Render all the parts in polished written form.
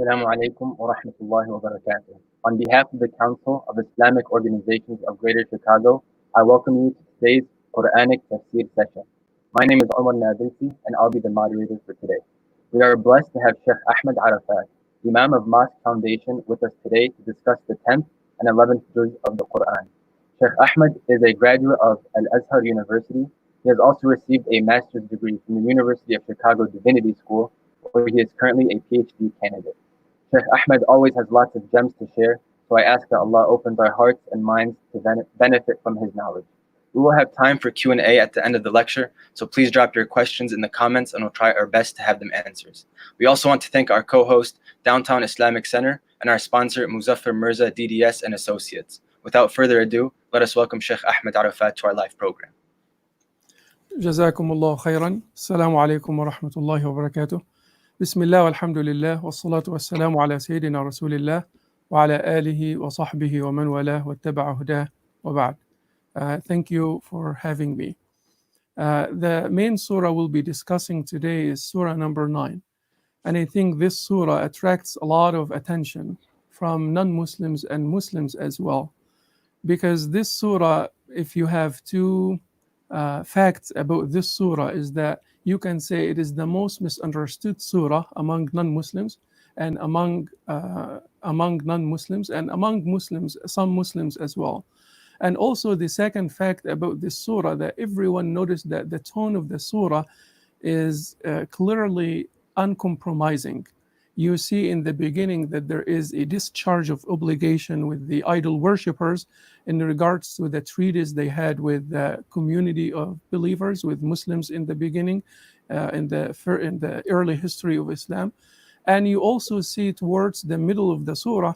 Assalamu alaikum wa rahmatullahi wa barakatuh. On behalf of the Council of Islamic Organizations of Greater Chicago, I welcome you to today's Quranic Tafsir session. My name is Omar Nabilsi and I'll be the moderator for today. We are blessed to have Sheikh Ahmed Arafat, Imam of Mosque Foundation, with us today to discuss the 10th and 11th juz of the Quran. Sheikh Ahmed is a graduate of al-Azhar University. He has also received a master's degree from the University of Chicago Divinity School, where he is currently a PhD candidate. Sheikh Ahmed always has lots of gems to share, so I ask that Allah opens our hearts and minds to benefit from his knowledge. We will have time for Q&A at the end of the lecture, so please drop your questions in the comments and we'll try our best to have them answers. We also want to thank our co-host, Downtown Islamic Center, and our sponsor, Muzaffar Mirza DDS and Associates. Without further ado, let us welcome Sheikh Ahmed Arafat to our live program. جزاكم الله خيرا. السلام عليكم ورحمة الله وبركاته. بسم الله والحمد لله والصلاة والسلام على سيدنا رسول الله وعلى آله وصحبه ومن والاه واتبع هداه وبعد. Thank you for having me. The main surah we'll be discussing today is Surah number 9. And I think this surah attracts a lot of attention from non-Muslims and Muslims as well. Because this surah, if you have two facts about this surah, is that you can say it is the most misunderstood surah among non-Muslims and among non-Muslims and among Muslims, some Muslims as well. And also the second fact about this surah, that everyone noticed that the tone of the surah is clearly uncompromising. You see in the beginning that there is a discharge of obligation with the idol worshippers in regards to the treaties they had with the community of believers, with Muslims in the beginning, in the early history of Islam. And you also see towards the middle of the surah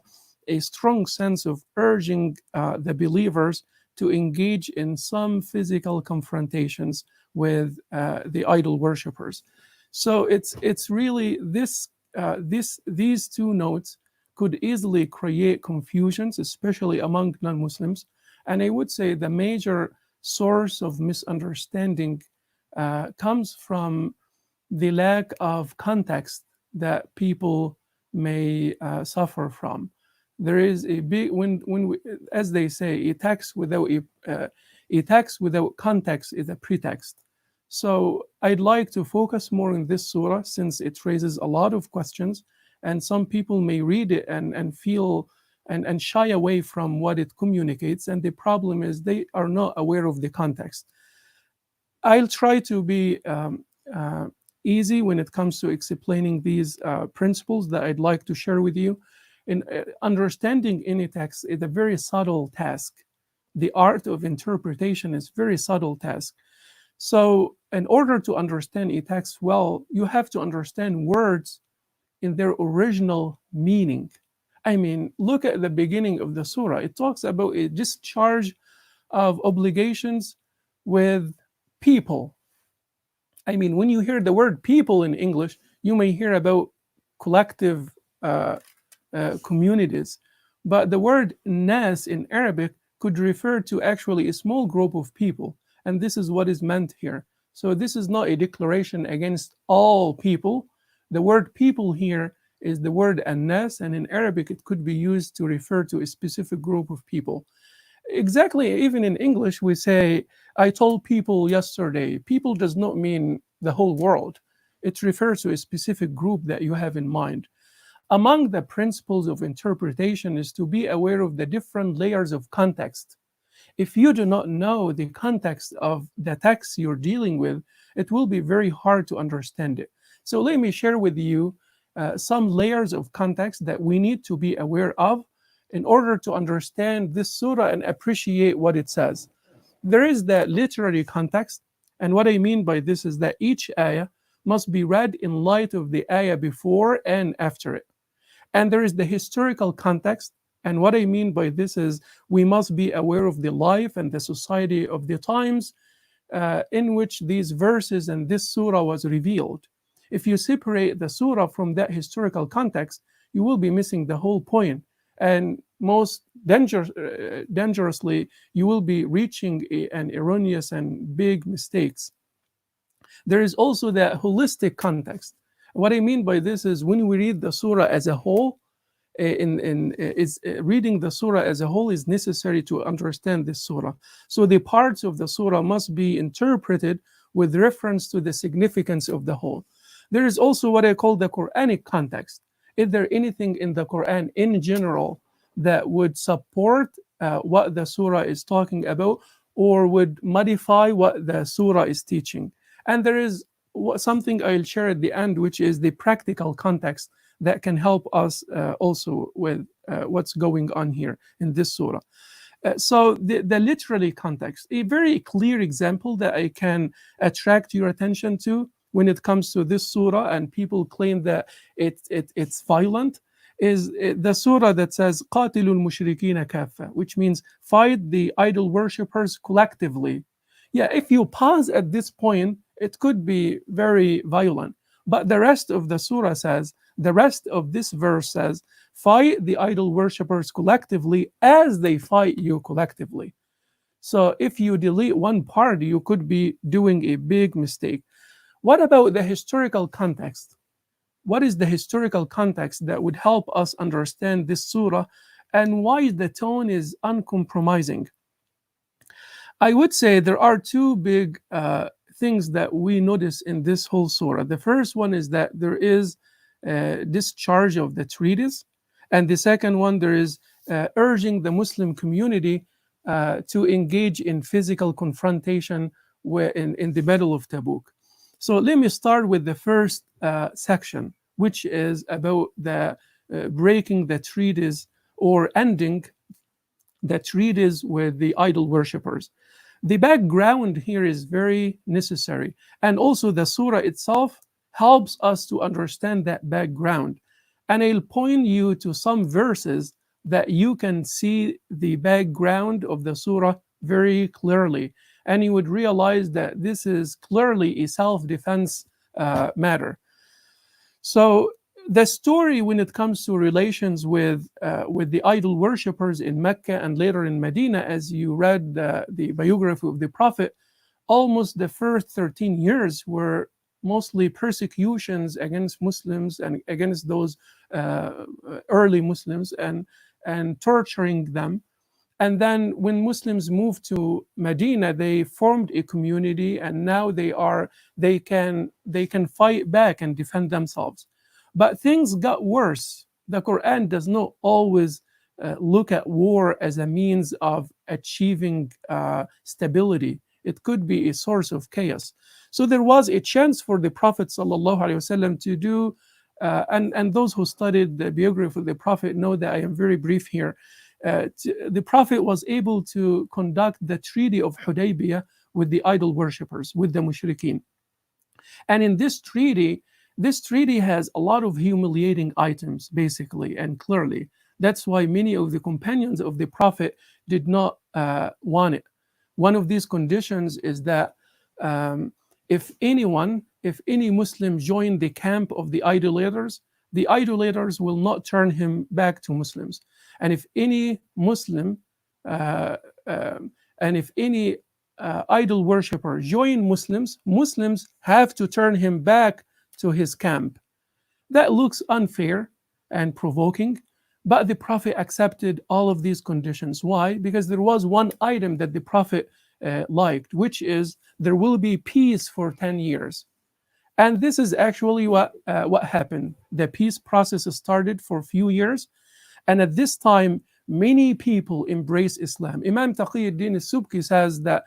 a strong sense of urging the believers to engage in some physical confrontations with the idol worshippers. So it's really these two notes could easily create confusions, especially among non-Muslims. And I would say the major source of misunderstanding comes from the lack of context that people may suffer from. There is a big, as they say, a text without context is a pretext. So I'd like to focus more on this surah since it raises a lot of questions, and some people may read it and feel and shy away from what it communicates, and the problem is they are not aware of the context. I'll try to be easy when it comes to explaining these principles that I'd like to share with you. In understanding any text is a very subtle task. The art of interpretation is a very subtle task. So in order to understand a text well, you have to understand words in their original meaning. I mean, look at the beginning of the surah. It talks about a discharge of obligations with people. I mean, when you hear the word people in English, you may hear about collective communities. But the word nas in Arabic could refer to actually a small group of people. And this is what is meant here. So this is not a declaration against all people. The word people here is the word an-nas, and in Arabic it could be used to refer to a specific group of people. Exactly, even in English we say, I told people yesterday. People does not mean the whole world. It refers to a specific group that you have in mind. Among the principles of interpretation is to be aware of the different layers of context. If you do not know the context of the text you're dealing with, it will be very hard to understand it. So let me share with you some layers of context that we need to be aware of in order to understand this surah and appreciate what it says. There is the literary context, and what I mean by this is that each ayah must be read in light of the ayah before and after it. And there is the historical context, and what I mean by this is we must be aware of the life and the society of the times in which these verses and this surah was revealed. If you separate the surah from that historical context, you will be missing the whole point. And most dangerously, you will be reaching an erroneous and big mistakes. There is also the holistic context. What I mean by this is when we read the surah as a whole, reading the surah as a whole is necessary to understand this surah. So the parts of the surah must be interpreted with reference to the significance of the whole. There is also what I call the Quranic context. Is there anything in the Quran in general that would support what the surah is talking about, or would modify what the surah is teaching? And there is something I'll share at the end, which is the practical context that can help us also with what's going on here in this surah. So the literary context, a very clear example that I can attract your attention to when it comes to this surah, and people claim that it's violent, is the surah that says qatilul mushrikina kaffa, which means fight the idol worshippers collectively. Yeah, if you pause at this point, it could be very violent. But the rest of the surah says, the rest of this verse says, fight the idol worshippers collectively as they fight you collectively. So if you delete one part, you could be doing a big mistake. What about the historical context? What is the historical context that would help us understand this surah, and why the tone is uncompromising? I would say there are two big things that we notice in this whole surah. The first one is that there is discharge of the treaties, and the second one, there is urging the Muslim community to engage in physical confrontation in the Battle of Tabuk. So let me start with the first section, which is about the breaking the treaties or ending the treaties with the idol worshippers. The background here is very necessary, and also the surah itself helps us to understand that background. And I'll point you to some verses that you can see the background of the surah very clearly, and you would realize that this is clearly a self-defense matter. So the story when it comes to relations with the idol worshippers in Mecca and later in Medina, as you read the biography of the Prophet, almost the first 13 years were mostly persecutions against Muslims and against those early Muslims, and torturing them. And then when Muslims moved to Medina, they formed a community, and now they can fight back and defend themselves. But things got worse. The Quran does not always look at war as a means of achieving stability. It could be a source of chaos. So there was a chance for the Prophet ﷺ to do, and those who studied the biography of the Prophet know that I am very brief here. The Prophet was able to conduct the Treaty of Hudaybiyah with the idol worshippers, with the mushrikeen. And in this treaty has a lot of humiliating items, basically and clearly. That's why many of the companions of the Prophet did not want it. One of these conditions is that if any Muslim joined the camp of the idolaters will not turn him back to Muslims. And if any Muslim and if any idol worshipper join Muslims have to turn him back to his camp. That looks unfair and provoking, but the Prophet accepted all of these conditions. Why? Because there was one item that the Prophet liked, which is there will be peace for 10 years. And this is actually what happened. The peace process started for a few years, and at this time, many people embrace Islam. Imam Taqiyuddin al-Subki says that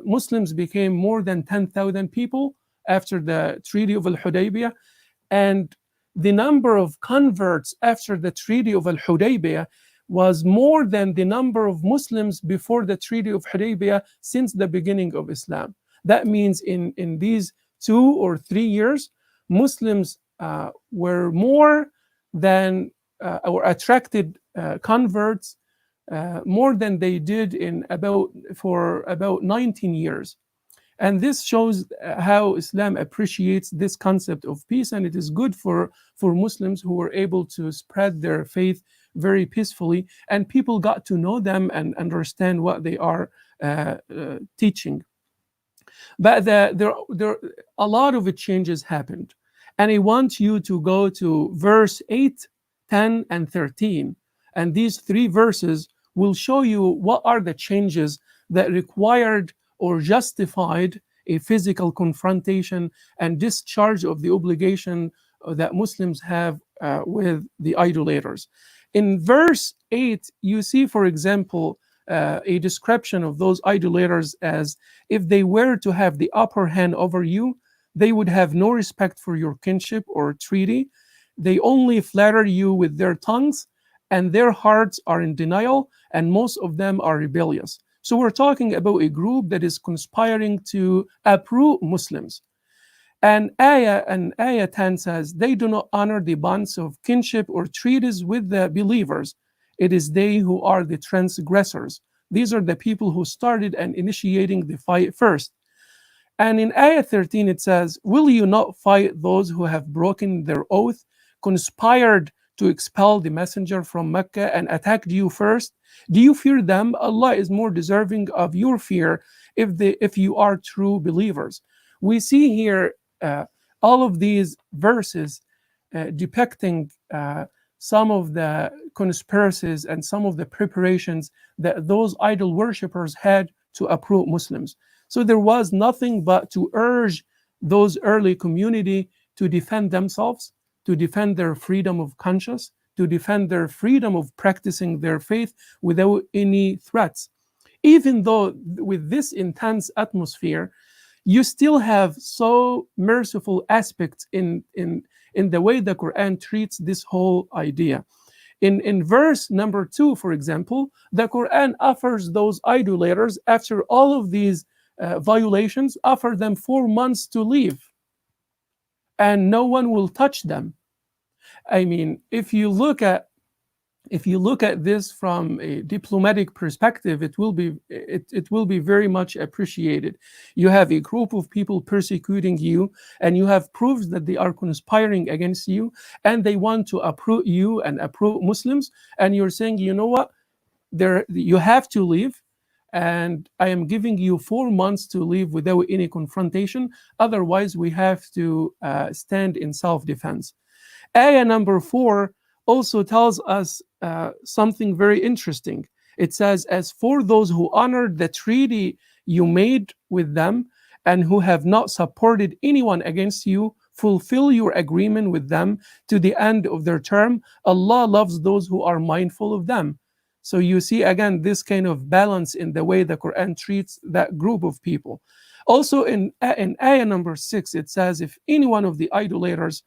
Muslims became more than 10,000 people after the Treaty of Al-Hudaybiyah, and the number of converts after the Treaty of Al-Hudaybiyah was more than the number of Muslims before the Treaty of Hudaybiyah since the beginning of Islam. That means in these 2 or 3 years, Muslims were more than or attracted converts more than they did for about 19 years. And this shows how Islam appreciates this concept of peace, and it is good for Muslims who were able to spread their faith very peacefully, and people got to know them and understand what they are teaching. But a lot of changes happened. And I want you to go to verse 8, 10, and 13. And these three verses will show you what are the changes that required or justified a physical confrontation and discharge of the obligation that Muslims have with the idolaters. In verse 8, you see, for example, a description of those idolaters as if they were to have the upper hand over you, they would have no respect for your kinship or treaty. They only flatter you with their tongues, and their hearts are in denial, and most of them are rebellious. So we're talking about a group that is conspiring to uproot Muslims. And Ayah 10 says, they do not honor the bonds of kinship or treaties with the believers. It is they who are the transgressors. These are the people who started and initiating the fight first. And in Ayah 13 it says, will you not fight those who have broken their oath, conspired to expel the messenger from Mecca and attacked you first? Do you fear them? Allah is more deserving of your fear if you are true believers. We see here all of these verses depicting some of the conspiracies and some of the preparations that those idol worshippers had to uproot Muslims. So there was nothing but to urge those early community to defend themselves, to defend their freedom of conscience, to defend their freedom of practicing their faith without any threats. Even though with this intense atmosphere, you still have so merciful aspects in the way the Quran treats this whole idea. In verse number 2, for example, the Quran offers those idolaters, after all of these violations, offer them 4 months to leave, and no one will touch them. I mean, if you look at this from a diplomatic perspective, it will be very much appreciated. You have a group of people persecuting you, and you have proofs that they are conspiring against you, and they want to uproot you and uproot Muslims, and you're saying, you know what, you have to leave, and I am giving you 4 months to leave without any confrontation. Otherwise, we have to stand in self-defense. Ayah number 4 also tells us something very interesting. It says, as for those who honored the treaty you made with them and who have not supported anyone against you, fulfill your agreement with them to the end of their term. Allah loves those who are mindful of them. So you see again this kind of balance in the way the Quran treats that group of people. Also in ayah number 6, it says, if any one of the idolaters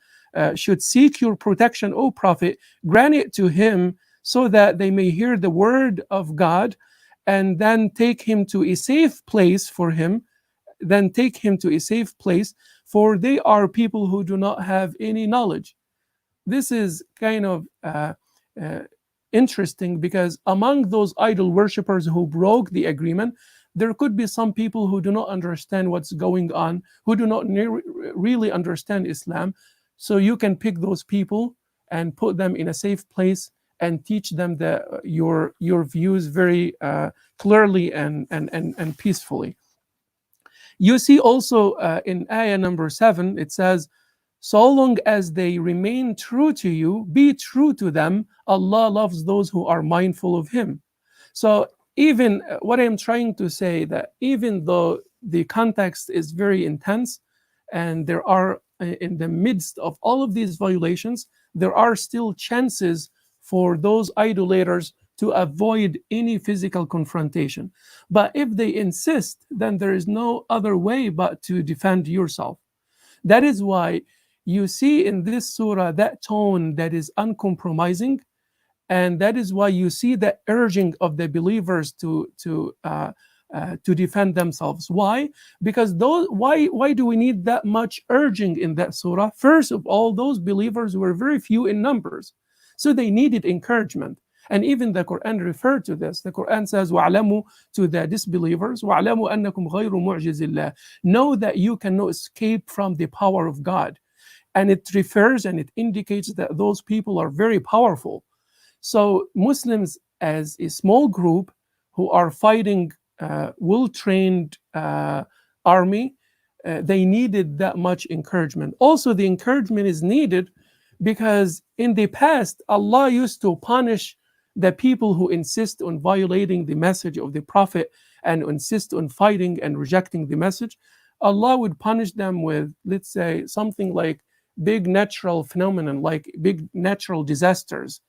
should seek your protection, O Prophet, grant it to him so that they may hear the word of God, and then take him to a safe place for him. Then take him to a safe place, for they are people who do not have any knowledge. This is kind of interesting, because among those idol worshippers who broke the agreement, there could be some people who do not understand what's going on, who do not really understand Islam. So you can pick those people and put them in a safe place and teach them your views very clearly and peacefully. You see also in ayah number 7, it says, so long as they remain true to you, be true to them. Allah loves those who are mindful of Him. So even what I'm trying to say, that even though the context is very intense, and there are in the midst of all of these violations, there are still chances for those idolaters to avoid any physical confrontation. But if they insist, then there is no other way but to defend yourself. That is why you see in this surah that tone that is uncompromising, and that is why you see the urging of the believers to defend themselves. Why? Because why do we need that much urging in that surah? First of all, those believers were very few in numbers, so they needed encouragement. And even the Quran referred to this. The Quran says, وَعْلَمُوا, to the disbelievers, وَعْلَمُوا أَنَّكُمْ غَيْرُ مُعْجِزِ اللَّهِ, know that you cannot escape from the power of God. And it refers and it indicates that those people are very powerful. So Muslims as a small group who are fighting well-trained army, they needed that much encouragement. Also, the encouragement is needed because in the past, Allah used to punish the people who insist on violating the message of the Prophet and insist on fighting and rejecting the message. Allah would punish them with, let's say, something like big natural phenomenon, like big natural disasters.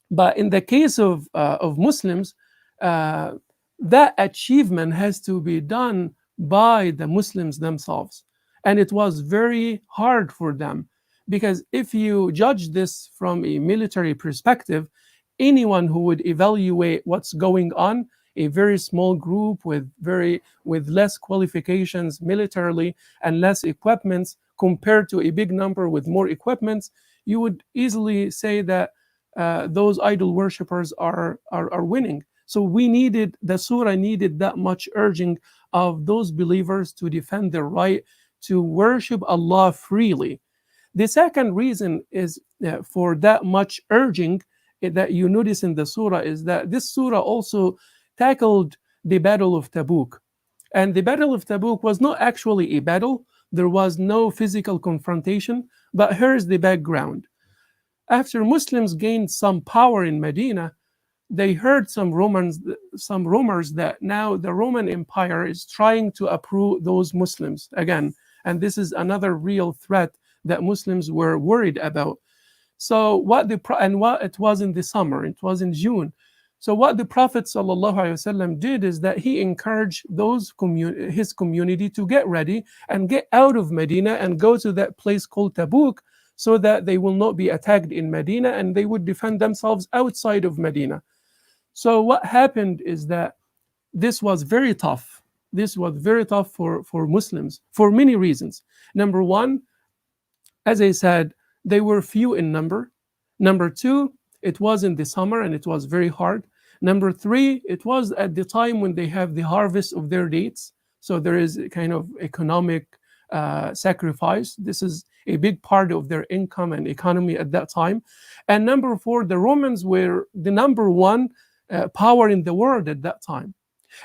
But in the case of Muslims, uh, that achievement has to be done by the Muslims themselves. And it was very hard for them because if you judge this from a military perspective, anyone who would evaluate what's going on, a very small group with less qualifications militarily and less equipments compared to a big number with more equipments, you would easily say that those idol worshippers are winning. So the surah needed that much urging of those believers to defend their right to worship Allah freely. The second reason is for that much urging that you notice in the surah is that this surah also tackled the Battle of Tabuk. And the Battle of Tabuk was not actually a battle, there was no physical confrontation, but here's the background. After Muslims gained some power in Medina, they heard some rumors that now the Roman Empire is trying to uproot those Muslims again. And this is another real threat that Muslims were worried about. So what it was in the summer, it was in June. So what the Prophet ﷺ did is that he encouraged his community to get ready and get out of Medina and go to that place called Tabuk, so that they will not be attacked in Medina and they would defend themselves outside of Medina. So what happened is that this was very tough. This was very tough for Muslims for many reasons. Number one, as I said, they were few in number. Number two, it was in the summer and it was very hard. Number three, it was at the time when they have the harvest of their dates. So there is a kind of economic sacrifice. This is a big part of their income and economy at that time. And number four, the Romans were the number one power in the world at that time.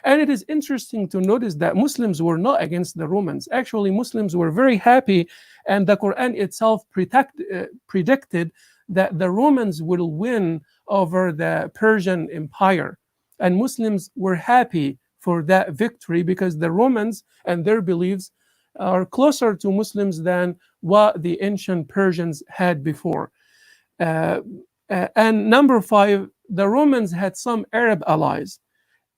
And it is interesting to notice that Muslims were not against the Romans. Actually, Muslims were very happy, and the Quran itself predicted that the Romans will win over the Persian Empire. And Muslims were happy for that victory because the Romans and their beliefs are closer to Muslims than what the ancient Persians had before. And number five, the Romans had some Arab allies.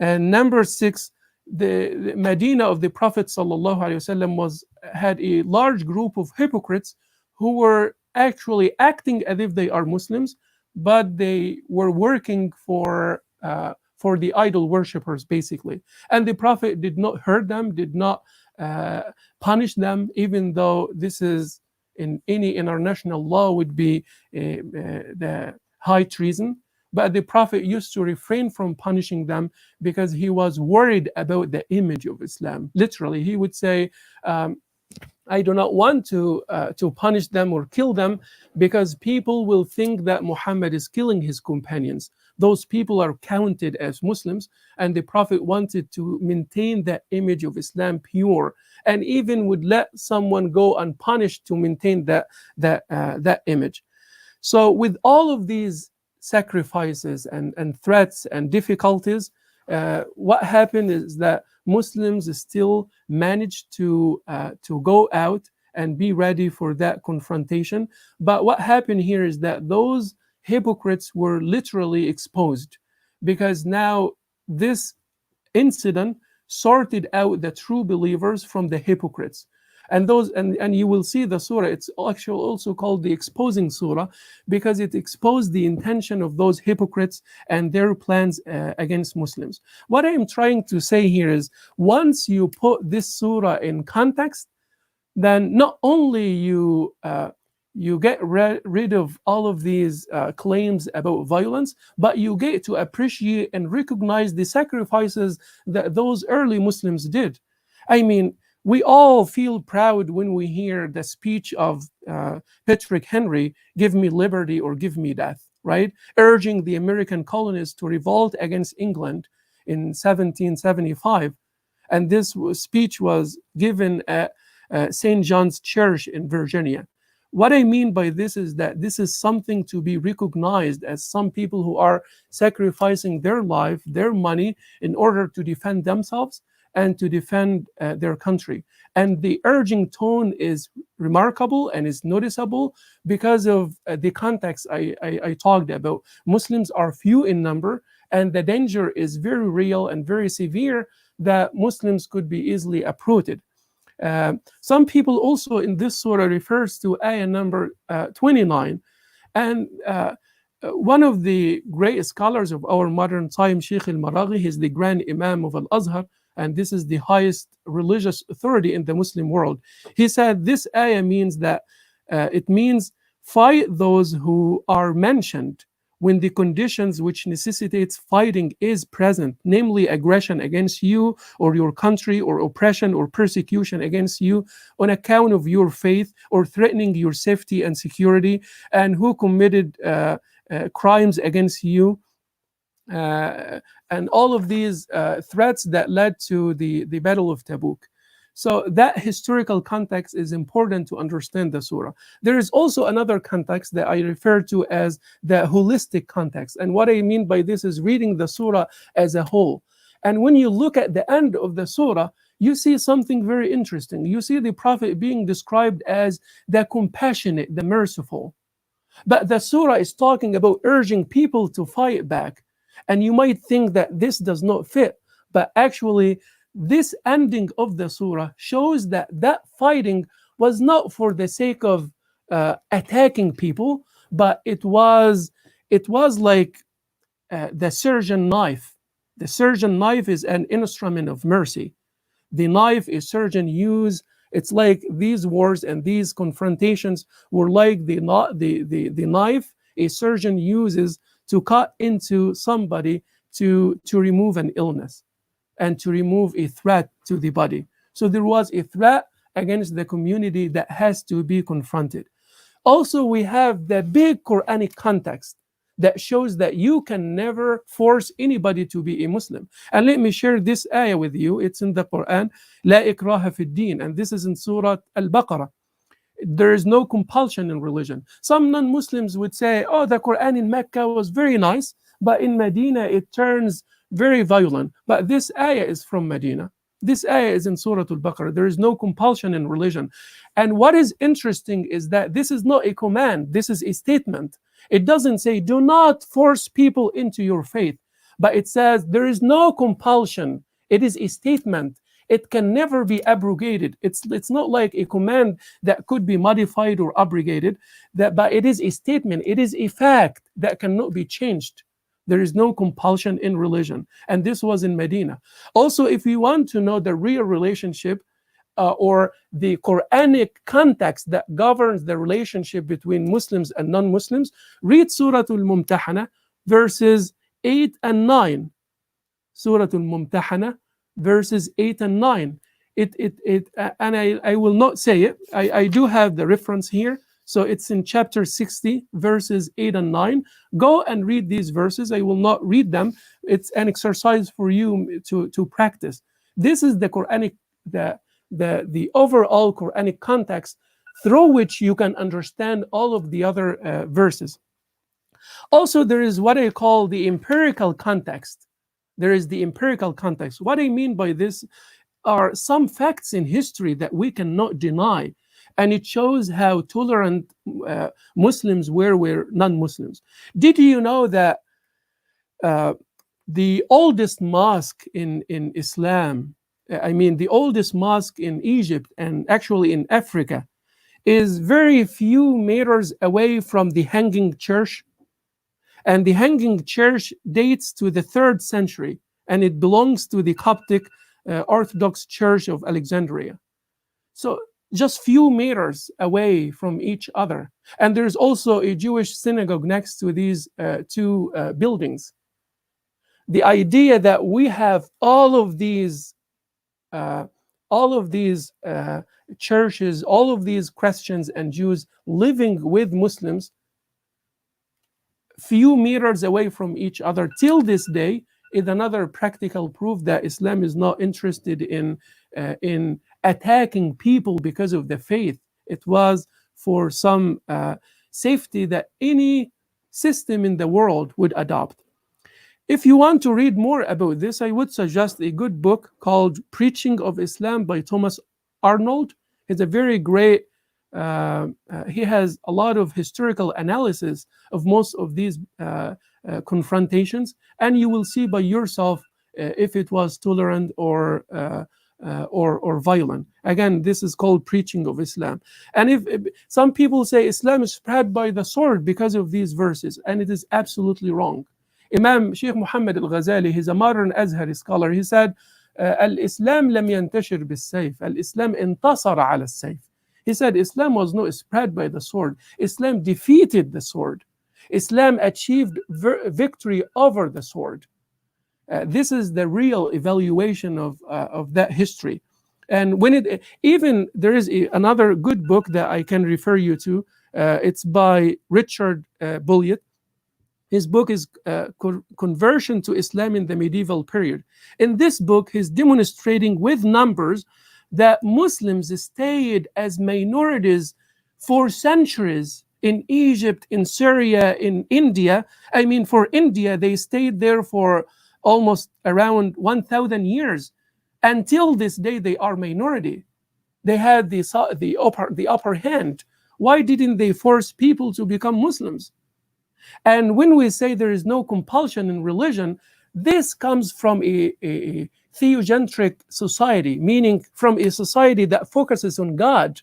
And number six, the Medina of the Prophet ﷺ had a large group of hypocrites who were actually acting as if they are Muslims, but they were working for the idol worshippers, basically. And the Prophet did not hurt them, did not punish them, even though this is in any international law would be the high treason. But the Prophet used to refrain from punishing them because he was worried about the image of Islam. Literally, he would say, I do not want to punish them or kill them because people will think that Muhammad is killing his companions. Those people are counted as Muslims, and the Prophet wanted to maintain that image of Islam pure, and even would let someone go unpunished to maintain that image. So with all of these sacrifices and threats and difficulties, what happened is that Muslims still managed to go out and be ready for that confrontation. But what happened here is that those hypocrites were literally exposed, because now this incident sorted out the true believers from the hypocrites. And you will see the surah, it's actually also called the exposing surah, because it exposed the intention of those hypocrites and their plans against Muslims. What I am trying to say here is, once you put this surah in context, then not only you get rid of all of these claims about violence, but you get to appreciate and recognize the sacrifices that those early Muslims did. I mean, we all feel proud when we hear the speech of Patrick Henry, "Give me liberty or give me death," right? Urging the American colonists to revolt against England in 1775. and this speech was given at St. John's Church in Virginia. What I mean by this is that this is something to be recognized, as some people who are sacrificing their life, their money, in order to defend themselves and to defend their country. And the urging tone is remarkable and is noticeable because of the context I talked about. Muslims are few in number, and the danger is very real and very severe that Muslims could be easily uprooted. Some people also in this surah refers to ayah number 29. And one of the great scholars of our modern time, Sheikh al-Maraghi, he's the grand Imam of al-Azhar, and this is the highest religious authority in the Muslim world. He said this ayah means that it means fight those who are mentioned when the conditions which necessitates fighting is present, namely aggression against you or your country, or oppression or persecution against you on account of your faith, or threatening your safety and security, and who committed crimes against you. And all of these threats that led to the Battle of Tabuk. So that historical context is important to understand the surah. There is also another context that I refer to as the holistic context. And what I mean by this is reading the surah as a whole. And when you look at the end of the surah, you see something very interesting. You see the Prophet being described as the compassionate, the merciful. But the surah is talking about urging people to fight back. And you might think that this does not fit, but actually this ending of the surah shows that that fighting was not for the sake of attacking people, but it was like the surgeon knife. The surgeon knife is an instrument of mercy. The knife a surgeon use, it's like these wars and these confrontations were like the knife a surgeon uses to cut into somebody to remove an illness and to remove a threat to the body. So there was a threat against the community that has to be confronted. Also, we have the big Quranic context that shows that you can never force anybody to be a Muslim. And let me share this ayah with you. It's in the Quran, لا إكراه في الدين, and this is in Surah Al-Baqarah. There is no compulsion in religion. Some non-Muslims would say, oh, the Quran in Mecca was very nice, but in Medina it turns very violent. But this ayah is from Medina. This ayah is in Surah Al-Baqarah. There is no compulsion in religion. And what is interesting is that this is not a command, this is a statement. It doesn't say, do not force people into your faith, but it says there is no compulsion. It is a statement. It can never be abrogated. It's not like a command that could be modified or abrogated, but it is a statement. It is a fact that cannot be changed. There is no compulsion in religion. And this was in Medina. Also, if you want to know the real relationship or the Quranic context that governs the relationship between Muslims and non-Muslims, read Surah Al-Mumtahana, verses 8 and 9. Surah Al-Mumtahana, verses 8 and 9. And I will not say it. I do have the reference here. So it's in chapter 60, verses 8 and 9. Go and read these verses. I will not read them. It's an exercise for you to practice. This is the Quranic, the overall Quranic context through which you can understand all of the other verses. Also, there is what I call the empirical context. There is the empirical context. What I mean by this are some facts in history that we cannot deny. And it shows how tolerant Muslims were with non-Muslims. Did you know that the oldest mosque in Islam, the oldest mosque in Egypt and actually in Africa, is very few meters away from the Hanging Church? And the Hanging Church dates to the 3rd century, and it belongs to the Coptic Orthodox Church of Alexandria. So just few meters away from each other. And there's also a Jewish synagogue next to these two buildings. The idea that we have all of these churches, all of these Christians and Jews living with Muslims few meters away from each other till this day is another practical proof that Islam is not interested in attacking people because of the faith. It was for some safety that any system in the world would adopt. If you want to read more about this, I would suggest a good book called Preaching of Islam by Thomas Arnold. It's a very great, he has a lot of historical analysis of most of these confrontations, and you will see by yourself if it was tolerant or violent. Again, this is called Preaching of Islam. And if some people say Islam is spread by the sword because of these verses, and it is absolutely wrong. Imam Sheikh Muhammad al-Ghazali, he's a modern Azhari scholar, he said, Al-Islam lam yantashir bis-sayf, Al-Islam intasara ala al-sayf. He said Islam was not spread by the sword. Islam defeated the sword. Islam achieved victory over the sword. This is the real evaluation of that history. And when it even there is another good book that I can refer you to. It's by Richard Bulliett. His book is Conversion to Islam in the Medieval Period. In this book, he's demonstrating with numbers that Muslims stayed as minorities for centuries in Egypt, in Syria, in India. I mean, for India, they stayed there for almost around 1,000 years. Until this day, they are minority. They had the upper hand. Why didn't they force people to become Muslims? And when we say there is no compulsion in religion, this comes from a theocentric society, meaning from a society that focuses on God.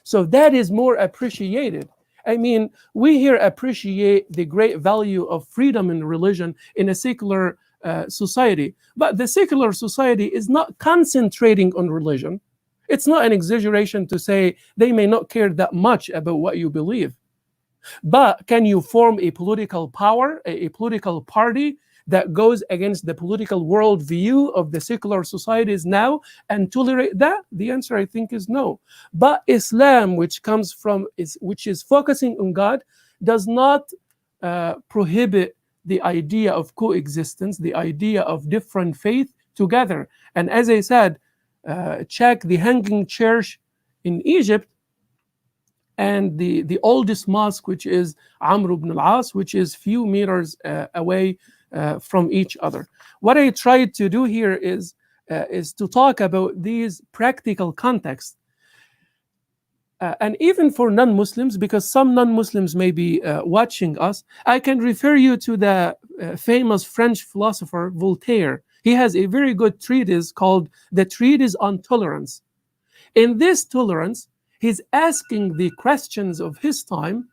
So that is more appreciated. I mean, we here appreciate the great value of freedom in religion in a secular society, but the secular society is not concentrating on religion. It's not an exaggeration to say they may not care that much about what you believe. But can you form a political power, a political party that goes against the political worldview of the secular societies now and tolerate that? The answer, I think, is no. But Islam, which is focusing on God, does not prohibit the idea of coexistence, the idea of different faith together. And as I said, check the Hanging Church in Egypt and the oldest mosque, which is Amr ibn al-As, which is few meters away from each other. What I tried to do here is to talk about these practical contexts. And even for non-Muslims, because some non-Muslims may be watching us, I can refer you to the famous French philosopher Voltaire. He has a very good treatise called The Treatise on Tolerance. In this tolerance, he's asking the questions of his time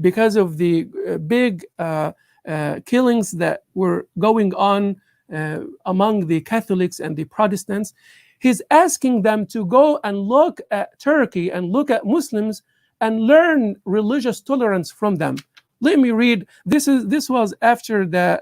because of the big killings that were going on among the Catholics and the Protestants. He's asking them to go and look at Turkey and look at Muslims and learn religious tolerance from them. Let me read. This was after the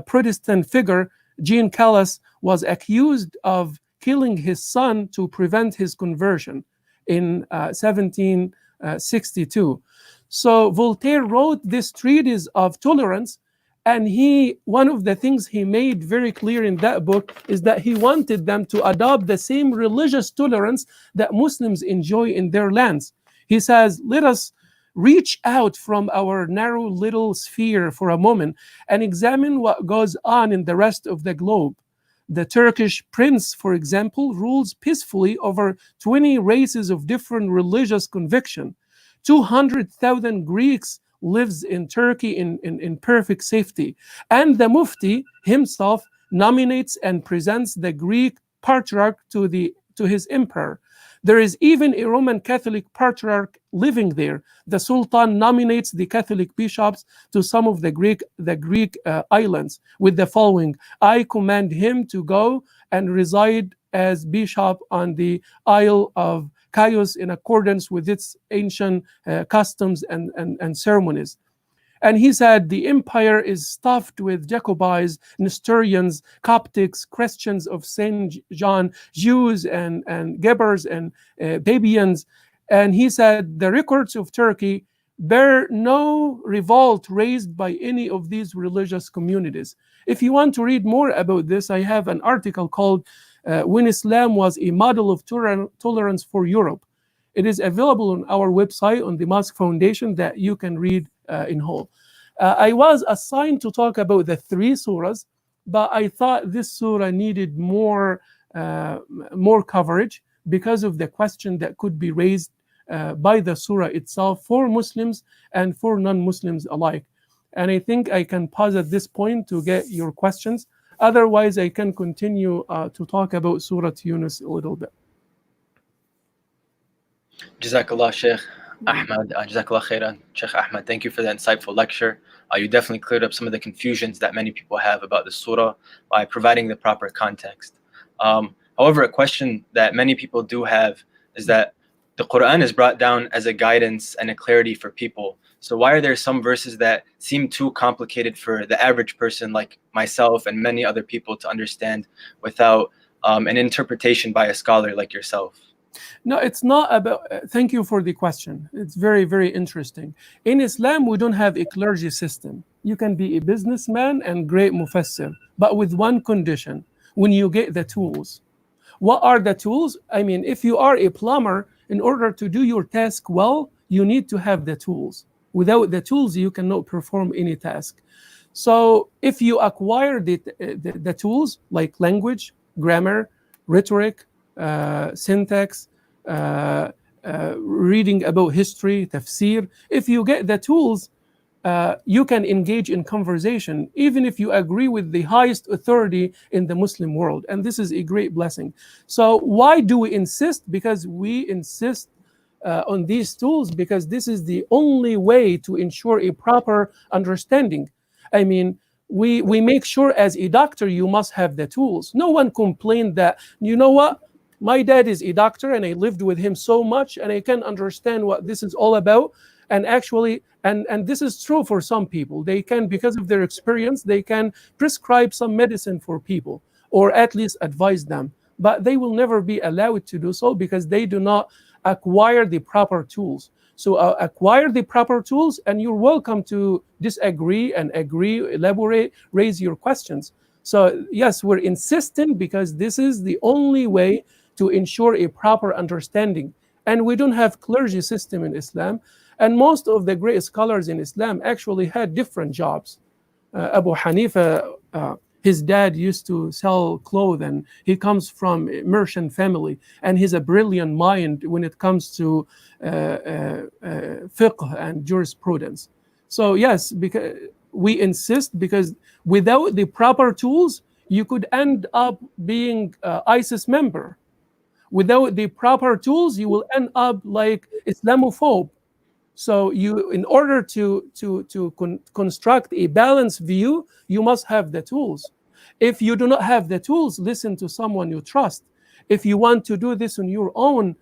Protestant figure Jean Callas was accused of killing his son to prevent his conversion in 1762. So Voltaire wrote this treatise of tolerance, and one of the things he made very clear in that book is that he wanted them to adopt the same religious tolerance that Muslims enjoy in their lands. He says, let us reach out from our narrow little sphere for a moment and examine what goes on in the rest of the globe. The Turkish prince, for example, rules peacefully over 20 races of different religious conviction. 200,000 Greeks lives in Turkey in perfect safety. And the Mufti himself nominates and presents the Greek patriarch to his emperor. There is even a Roman Catholic patriarch living there. The Sultan nominates the Catholic bishops to some of the Greek islands with the following: I command him to go and reside as bishop on the Isle of Chios in accordance with its ancient customs and ceremonies. And he said the empire is stuffed with Jacobites, Nestorians, Coptics, Christians of St. John, Jews and Gebers and Babians. And he said the records of Turkey bear no revolt raised by any of these religious communities. If you want to read more about this, I have an article called When Islam Was a Model of Tolerance for Europe. It is available on our website on the Mosque Foundation that you can read in whole. I was assigned to talk about the 3 surahs, but I thought this surah needed more coverage because of the question that could be raised by the surah itself for Muslims and for non-Muslims alike. And I think I can pause at this point to get your questions. Otherwise, I can continue to talk about Surah Yunus a little bit. Jazakallah, Sheikh Ahmed. Jazakallah khairan, Sheikh Ahmed. Thank you for the insightful lecture. You definitely cleared up some of the confusions that many people have about the surah by providing the proper context. However, a question that many people do have is that the Quran is brought down as a guidance and a clarity for people. So why are there some verses that seem too complicated for the average person like myself and many other people to understand without an interpretation by a scholar like yourself? No, it's not about. Thank you for the question. It's very, very interesting. In Islam, we don't have a clergy system. You can be a businessman and great mufassir, but with one condition: when you get the tools. What are the tools? I mean, if you are a plumber, in order to do your task well, you need to have the tools. Without the tools, you cannot perform any task. So if you acquire the tools like language, grammar, rhetoric, syntax, reading about history, tafsir, if you get the tools, you can engage in conversation, even if you agree with the highest authority in the Muslim world. And this is a great blessing. So why do we insist? Because we insist on these tools, because this is the only way to ensure a proper understanding. I mean, we make sure as a doctor, you must have the tools. No one complained that, you know what, my dad is a doctor and I lived with him so much and I can understand what this is all about. And actually, and this is true for some people. They can, because of their experience, they can prescribe some medicine for people or at least advise them. But they will never be allowed to do so because they do not acquire the proper tools. So acquire the proper tools and you're welcome to disagree and agree, elaborate, raise your questions. So yes, we're insistent because this is the only way to ensure a proper understanding. And we don't have clergy system in Islam. And most of the great scholars in Islam actually had different jobs. Abu Hanifa, his dad used to sell clothes and he comes from a merchant family and he's a brilliant mind when it comes to fiqh and jurisprudence. So yes, because we insist, because without the proper tools, you could end up being ISIS member. Without the proper tools, you will end up like Islamophobe. So you, in order to construct a balanced view, you must have the tools. If you do not have the tools, listen to someone you trust. If you want to do this on your own,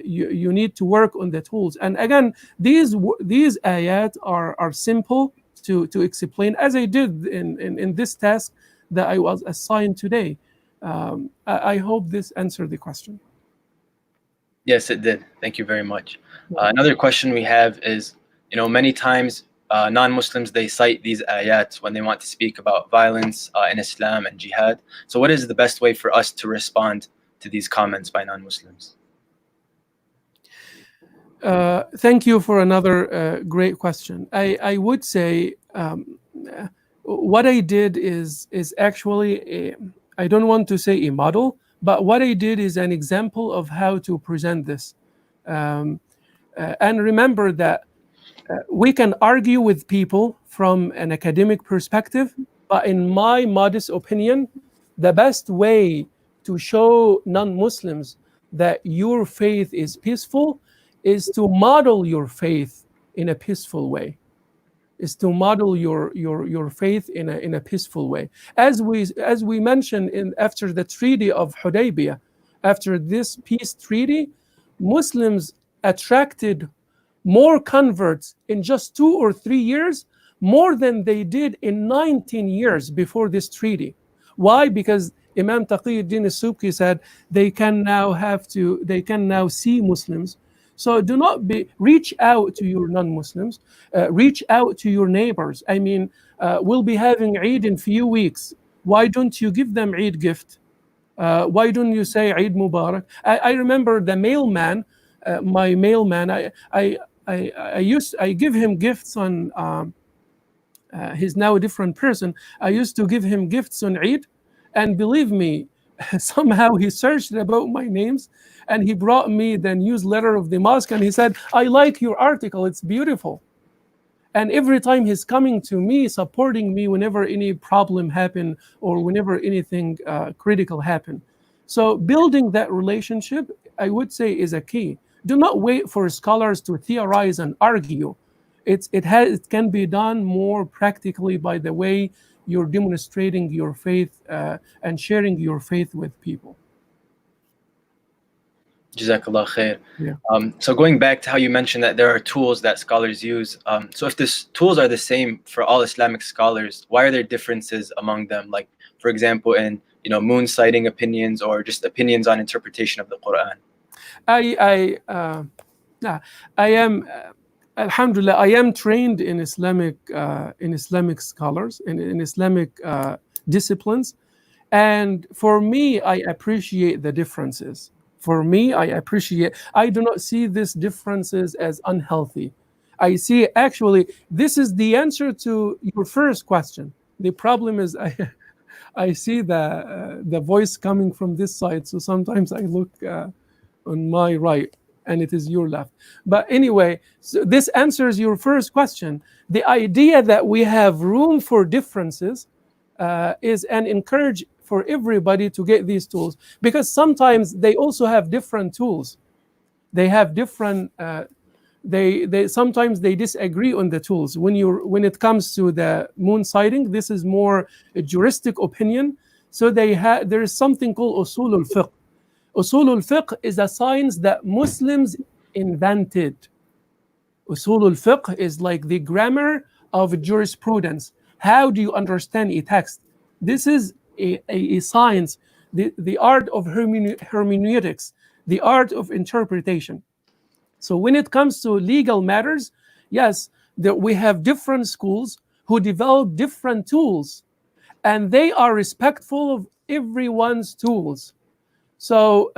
you need to work on the tools. And again, these ayat are simple to explain, as I did in this task that I was assigned today. I hope this answered the question. Yes, it did. Thank you very much. Another question we have is, many times non-Muslims, they cite these ayats when they want to speak about violence in Islam and jihad. So what is the best way for us to respond to these comments by non-Muslims? Thank you for another great question. I would say what I did is actually, I don't want to say a model, but what I did is an example of how to present this. And remember that we can argue with people from an academic perspective, but in my modest opinion, the best way to show non-Muslims that your faith is peaceful is to model your faith in a peaceful way. Is to model your faith in a peaceful way. As we mentioned after the Treaty of Hudaybiyah, after this peace treaty, Muslims attracted more converts in just 2 or 3 years, more than they did in 19 years before this treaty. Why? Because Imam Taqiyuddin as-Subki said they can now see Muslims So do not reach out to your non-Muslims, reach out to your neighbors. I mean, we'll be having Eid in few weeks. Why don't you give them Eid gift? Why don't you say Eid Mubarak? I remember the mailman, my mailman. I give him gifts on. He's now a different person. I used to give him gifts on Eid, and believe me, somehow he searched about my names, and he brought me the newsletter of the mosque, and he said, "I like your article. It's beautiful." And every time he's coming to me, supporting me whenever any problem happen or whenever anything critical happen. So building that relationship, I would say, is a key. Do not wait for scholars to theorize and argue. It can be done more practically by the way you're demonstrating your faith and sharing your faith with people. Jazakallah khair. Yeah. So going back to how you mentioned that there are tools that scholars use. So if these tools are the same for all Islamic scholars, why are there differences among them? Like, for example, in moon sighting opinions or just opinions on interpretation of the Quran. I am, alhamdulillah, I am trained in Islamic scholars in Islamic disciplines, and for me, I appreciate the differences. For me, I do not see these differences as unhealthy. I see, actually, this is the answer to your first question. The problem is I see the voice coming from this side, so sometimes I look on my right and it is your left. But anyway, so this answers your first question. The idea that we have room for differences is an encourage for everybody to get these tools, because sometimes they also have different tools. They have different. They sometimes they disagree on the tools. When it comes to the moon sighting, this is more a juristic opinion. So there is something called usul al-fiqh. Usul al-fiqh is a science that Muslims invented. Usul al-fiqh is like the grammar of jurisprudence. How do you understand a text? This is a science, the art of hermeneutics, the art of interpretation. So when it comes to legal matters, yes, we have different schools who develop different tools, and they are respectful of everyone's tools. So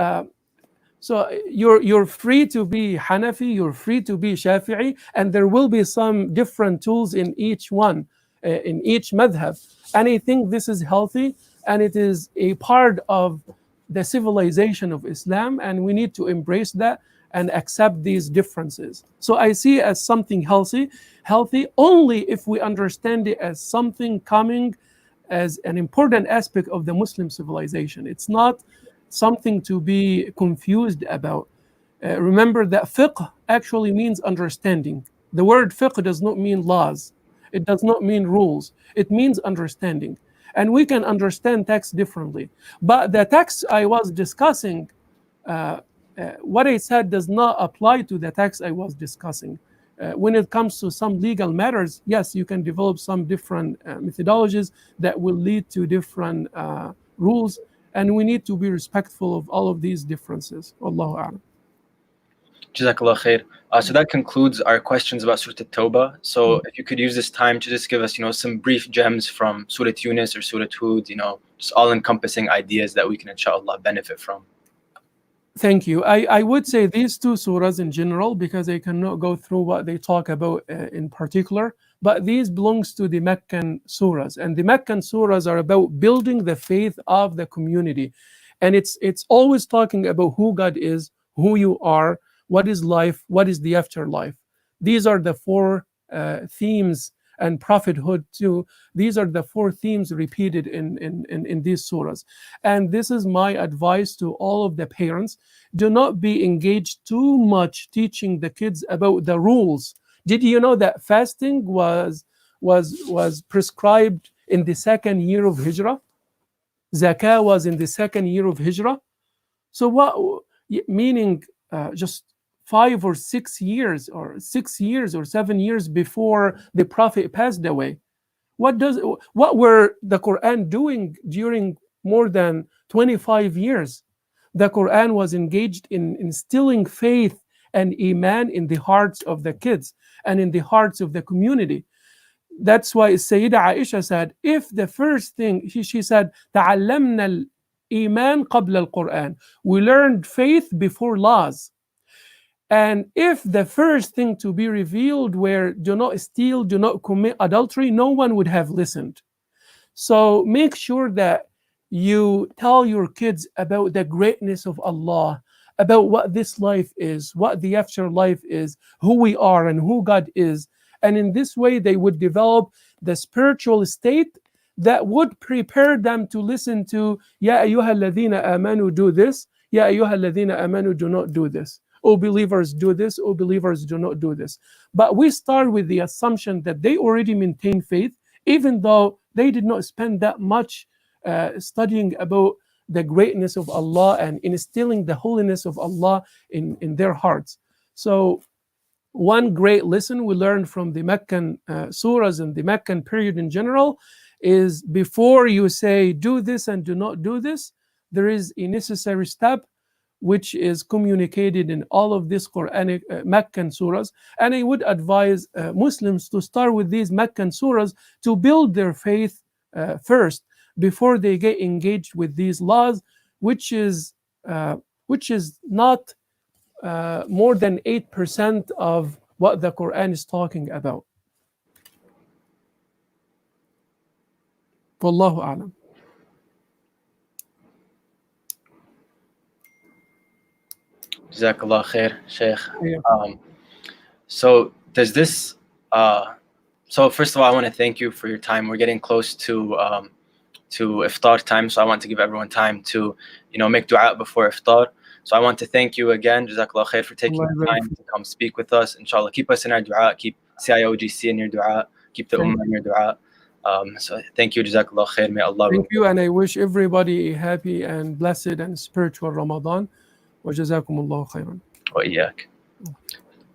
you're free to be Hanafi, you're free to be Shafi'i, and there will be some different tools in each one, in each madhab. And I think this is healthy, and it is a part of the civilization of Islam, and we need to embrace that and accept these differences. So I see it as something healthy only if we understand it as something coming as an important aspect of the Muslim civilization. It's not something to be confused about. Remember that fiqh actually means understanding. The word fiqh does not mean laws. It does not mean rules. It means understanding. And we can understand text differently. But the text I was discussing, what I said does not apply to the text I was discussing. When it comes to some legal matters, yes, you can develop some different methodologies that will lead to different rules, and we need to be respectful of all of these differences. Wallahu a'lam. Jazakallah khair. So that concludes our questions about Surah At-Taubah. So if you could use this time to just give us, some brief gems from Surah Yunus or Surah Hud, just all-encompassing ideas that we can, inshallah, benefit from. Thank you. I would say these two surahs in general, because I cannot go through what they talk about in particular, but these belongs to the Meccan surahs, and the Meccan surahs are about building the faith of the community, and it's always talking about who God is, who you are, what is life, what is the afterlife. These are the four themes, and prophethood too. These are the four themes repeated in these surahs. And this is my advice to all of the parents. Do not be engaged too much teaching the kids about the rules. Did you know that fasting was prescribed in the second year of Hijrah? Zakah was in the second year of Hijrah. So what, meaning just 5 or 6 years or 7 years before the Prophet passed away. What were the Quran doing during more than 25 years? The Quran was engaged in instilling faith and iman in the hearts of the kids and in the hearts of the community. That's why Sayyida Aisha said, if the first thing, she said, تعلمنا الإيمان قبل القرآن. We learned faith before laws. And if the first thing to be revealed were do not steal, do not commit adultery, no one would have listened. So make sure that you tell your kids about the greatness of Allah, about what this life is, what the afterlife is, who we are and who God is. And in this way, they would develop the spiritual state that would prepare them to listen to, Ya ayyuha alladhina amanu, do this. Ya ayyuha alladhina amanu, do not do this. Oh, believers, do this. Oh, believers, do not do this. But we start with the assumption that they already maintain faith, even though they did not spend that much studying about the greatness of Allah and instilling the holiness of Allah in their hearts. So one great lesson we learned from the Meccan surahs and the Meccan period in general is, before you say do this and do not do this, there is a necessary step which is communicated in all of these Quranic Meccan surahs. And I would advise Muslims to start with these Meccan surahs to build their faith first before they get engaged with these laws, which is not more than 8% of what the Quran is talking about. Wallahu a'lam. Jazakallah khair, Sheikh. Yeah. So does this, so first of all, I want to thank you for your time. We're getting close to iftar time, so I want to give everyone time to, make dua before iftar. So I want to thank you again, Jazakallah khair, for taking the time to come speak with us. Inshallah, keep us in our dua, keep CIOGC in your dua, keep the ummah in your dua. So thank you, Jazakallah khair. May Allah. Thank you, and I wish everybody a happy and blessed and spiritual Ramadan. Wa jazakumullahu khairan. Wa iyyak.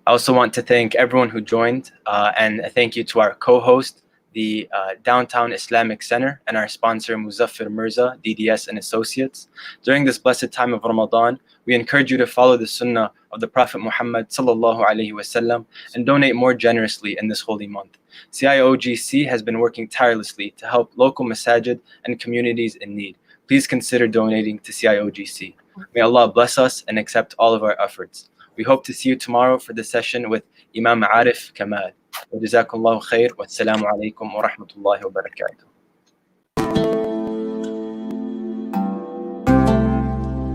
I also want to thank everyone who joined, and a thank you to our co-host, the Downtown Islamic Center, and our sponsor, Muzaffir Mirza, DDS and Associates. During this blessed time of Ramadan, we encourage you to follow the sunnah of the Prophet Muhammad sallallahu alaihi wasallam and donate more generously in this holy month. CIOGC has been working tirelessly to help local masajid and communities in need. Please consider donating to CIOGC. May Allah bless us and accept all of our efforts. We hope to see you tomorrow for the session with Imam Arif Kamal. وجزاكم الله خير والسلام عليكم ورحمة الله وبركاته.